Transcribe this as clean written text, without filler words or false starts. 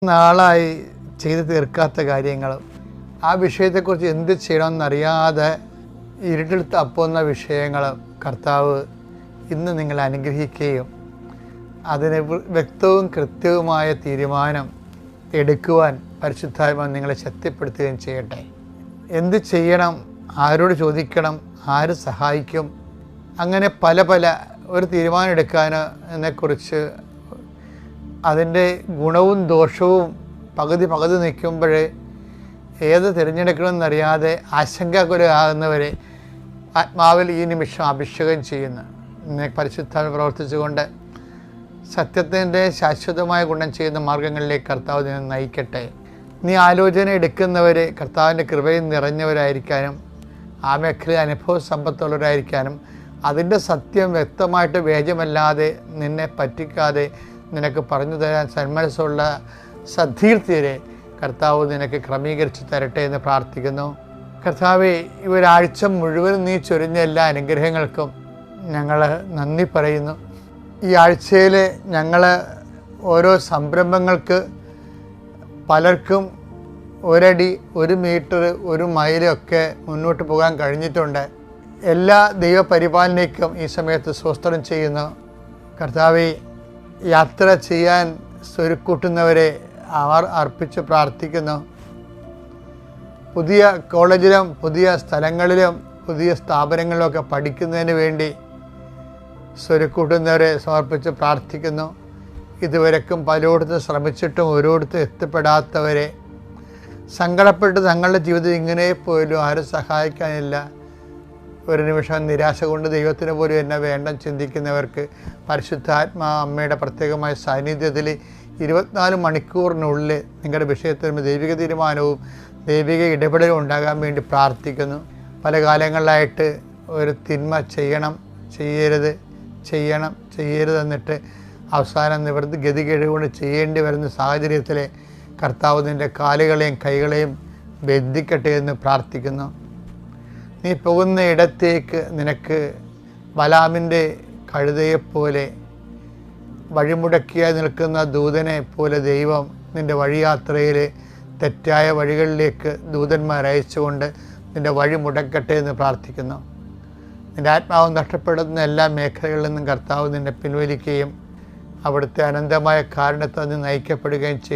നാളായി ചെയ്തു തീർക്കാത്ത കാര്യങ്ങൾ, ആ വിഷയത്തെക്കുറിച്ച് എന്ത് ചെയ്യണമെന്നറിയാതെ ഇരുട്ടിൽ തപ്പുന്ന വിഷയങ്ങൾ കർത്താവ് ഇന്ന് നിങ്ങളെ അനുഗ്രഹിക്കുകയും അതിന് വ്യക്തവും കൃത്യവുമായ തീരുമാനം എടുക്കുവാൻ പരിശുദ്ധാത്മാവ് നിങ്ങളെ ശക്തിപ്പെടുത്തുകയും ചെയ്യട്ടെ. എന്ത് ചെയ്യണം, ആരോട് ചോദിക്കണം, ആര് സഹായിക്കും, അങ്ങനെ പല ഒരു തീരുമാനം എടുക്കാനെക്കുറിച്ച് അതിൻ്റെ ഗുണവും ദോഷവും പകുതി നിൽക്കുമ്പോഴേ ഏത് തിരഞ്ഞെടുക്കണമെന്നറിയാതെ ആശങ്കാകുലരാകുന്നവരെ ആത്മാവിൽ ഈ നിമിഷം അഭിഷേകം ചെയ്യുന്നു. പരിശുദ്ധാത്മാവ് പ്രവർത്തിച്ചുകൊണ്ട് സത്യത്തിൻ്റെ ശാശ്വതമായ ഗുണം ചെയ്യുന്ന മാർഗങ്ങളിലേക്ക് കർത്താവ് നിന്നെ നയിക്കട്ടെ. നീ ആലോചന എടുക്കുന്നവരെ കർത്താവിൻ്റെ കൃപയിൽ നിറഞ്ഞവരായിരിക്കാനും ആ മേഖലയിൽ അനുഭവ സമ്പത്തുള്ളവരായിരിക്കാനും അതിൻ്റെ സത്യം വ്യക്തമായിട്ട് വേജമല്ലാതെ നിന്നെ പറ്റിക്കാതെ നിനക്ക് പറഞ്ഞു തരാൻ സന്മനസ്സുള്ള സദ്ദീർത്തിയരെ കർത്താവ് നിനക്ക് ക്രമീകരിച്ച് തരട്ടെ എന്ന് പ്രാർത്ഥിക്കുന്നു. കർത്താവെ, ഈ ഒരാഴ്ച മുഴുവൻ നീ ചൊരിഞ്ഞ എല്ലാ അനുഗ്രഹങ്ങൾക്കും ഞങ്ങൾ നന്ദി പറയുന്നു. ഈ ആഴ്ചയിൽ ഞങ്ങൾ ഓരോ സംരംഭങ്ങൾക്ക് പലർക്കും ഒരടി, 1 മീറ്റർ, 1 മൈലൊക്കെ മുന്നോട്ട് പോകാൻ കഴിഞ്ഞിട്ടുണ്ട്. എല്ലാ ദൈവപരിപാലനയ്ക്കും ഈ സമയത്ത് സ്വസ്ത്രം ചെയ്യുന്നു. കർത്താവെ, യാത്ര ചെയ്യാൻ സ്വരുക്കൂട്ടുന്നവരെ അവർ അർപ്പിച്ച് പ്രാർത്ഥിക്കുന്നു. പുതിയ കോളേജിലും പുതിയ സ്ഥലങ്ങളിലും പുതിയ സ്ഥാപനങ്ങളിലൊക്കെ പഠിക്കുന്നതിന് വേണ്ടി സ്വരുക്കൂട്ടുന്നവരെ സമർപ്പിച്ച് പ്രാർത്ഥിക്കുന്നു. ഇതുവരെക്കും പലയിടത്തും ശ്രമിച്ചിട്ടും ഒരിടത്തും എത്തിപ്പെടാത്തവരെ, സങ്കടപ്പെട്ട് തങ്ങളുടെ ജീവിതം ഇങ്ങനെ പോലും ആരും സഹായിക്കാനില്ല, ഒരു നിമിഷം നിരാശ കൊണ്ട് ദൈവത്തിന് പോലും എന്നെ വേണ്ട ചിന്തിക്കുന്നവർക്ക് പരിശുദ്ധാത്മാ അമ്മയുടെ പ്രത്യേകമായ സാന്നിധ്യത്തിൽ 24 മണിക്കൂറിനുള്ളിൽ നിങ്ങളുടെ വിഷയത്തിന് ദൈവിക തീരുമാനവും ദൈവിക ഇടപെടലും ഉണ്ടാകാൻ വേണ്ടി പ്രാർത്ഥിക്കുന്നു. പല കാലങ്ങളിലായിട്ട് ഒരു തിന്മ ചെയ്യരുത് എന്നിട്ട് അവസാനം നിവൃത്തി ഗതികേടുകൊണ്ട് ചെയ്യേണ്ടി വരുന്ന സാഹചര്യത്തിൽ കർത്താവ് നിൻ്റെ കാലുകളെയും കൈകളെയും ബന്ധിക്കട്ടെ എന്ന് പ്രാർത്ഥിക്കുന്നു. നീ പോകുന്ന ഇടത്തേക്ക് നിനക്ക് ബലാമിൻ്റെ കഴുതയെപ്പോലെ വഴിമുടക്കിയായി നിൽക്കുന്ന ദൂതനെ പോലെ ദൈവം നിൻ്റെ വഴിയാത്രയിൽ തെറ്റായ വഴികളിലേക്ക് ദൂതന്മാരയച്ചുകൊണ്ട് നിൻ്റെ വഴി മുടക്കട്ടെ എന്ന് പ്രാർത്ഥിക്കുന്നു. നിൻ്റെ ആത്മാവ് നഷ്ടപ്പെടുന്ന എല്ലാ മേഖലകളിൽ നിന്നും കർത്താവ് നിന്നെ പിൻവലിക്കുകയും അവിടുത്തെ അനന്തമായ കാരണത്താൽ നീ നയിക്കപ്പെടുകയും ചെയ്യും.